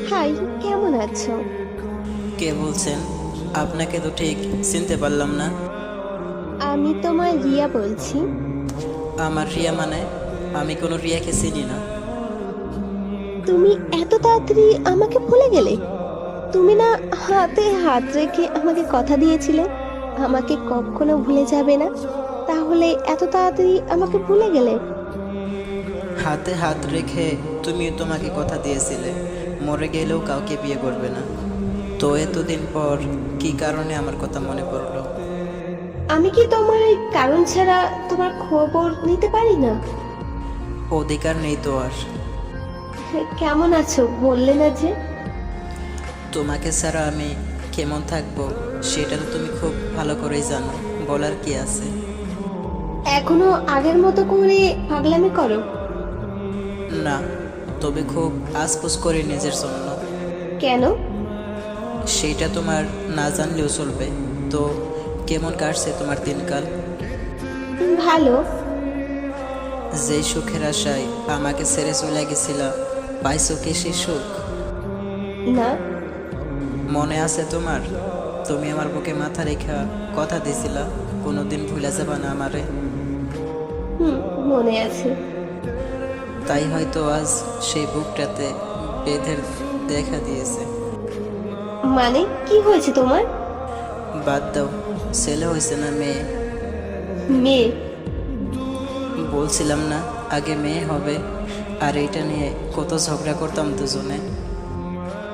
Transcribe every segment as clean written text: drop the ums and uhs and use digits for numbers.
High, কেমন আছো? কে বলছেন? আপনাকে তো ঠিক চিনতে পারলাম না। আমি তোমার রিয়া বলছি। আমার রিয়া মানে? আমি কোনো রিয়াকে চিনি না। তুমি এত তাড়াতাড়ি আমাকে ভুলে গেলে? তুমি না হাতে হাত রেখে আমাকে কথা দিয়েছিলে আমাকে কখনো ভুলে যাবে না? তাহলে এত তাড়াতাড়ি আমাকে ভুলে গেলে? হাতে হাত রেখে তুমিও তোমাকে কথা দিয়েছিলে মরে গেলেও কাউকে বিয়ে করবে না। তো এতদিন পর কি কারণে আমার কথা মনে পড়লো? আমি কি তোমার কারণ ছাড়া তোমার খবর নিতে পারি না? অধিকার নেই তো আর। কেমন আছো বললে না যে? তোমাকে ছাড়া আমি কেমন থাকবো সেটা তো তুমি খুব ভালো করেই জানো, বলার কি আছে। এখনো আগের মতো করে পাগলামি করো? না, তবে খুব আশপুস করি নিজের জন্য। কেন? সেইটা তোমার না জানলেও চলবে। তো কেমন কাটছে তোমার দিনকাল? ভালো। যেই সুখের আশায় আমাকে ছেড়ে চলে গেছিলা, পাইছো কি সেই সুখ? না। মনে আছে তোমার? তুমি আমার বুকে মাথা রেখা কথা দিছিলা কোনোদিন ভুলে যাবা না আমারে। হুম, মনে আছে। তাই হয়তো আজ সেই বুকটাতে বেঁধে দেখা দিয়েছে। মানে কি হয়েছে তোমার? বাদ দাও, ছেলে হয়েছে না মেয়ে? মেয়ে? বলছিলাম না আগে মেয়ে হবে? আর এইটা নিয়ে কত ঝগড়া করতাম দুজনে।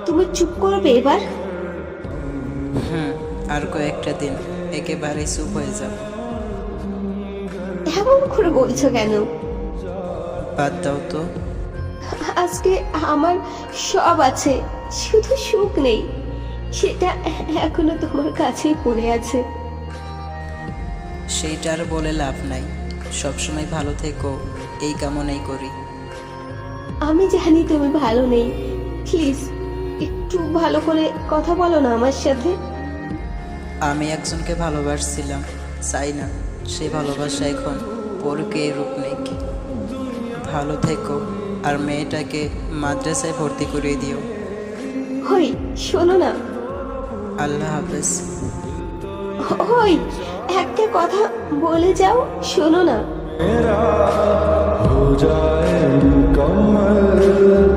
তুমি চুপ করবে এবার? আর কয়েকটা দিন একেবারেই চুপ হয়ে যাব। এমন করে বলছো কেন? বাদ দাও তো। আজকে আমার সব আছে, শুধু সুখ নেই। সেটা এখনো তোমার কাছেই পড়ে আছে। সেইটা আর বলে লাভ নাই। সবসময় ভালো থেকো এই কামনাই করি। আমি জানি তুমি ভালো নেই। প্লিজ একটু ভালো করে কথা বলো না আমার সাথে। আমি একজনকে ভালোবাসছিলাম, চাই না সে ভালোবাসা এখন পরকে রূপ নেই। ভালো থেকো, আর মেয়েটাকে মাদ্রাসায় ভর্তি করিয়ে দিও। হই, শোনো না। আল্লাহ হাফেজ। হই, একটা কথা বলে যাও, শোনো না। मेरा हो जाए मुकम्मल।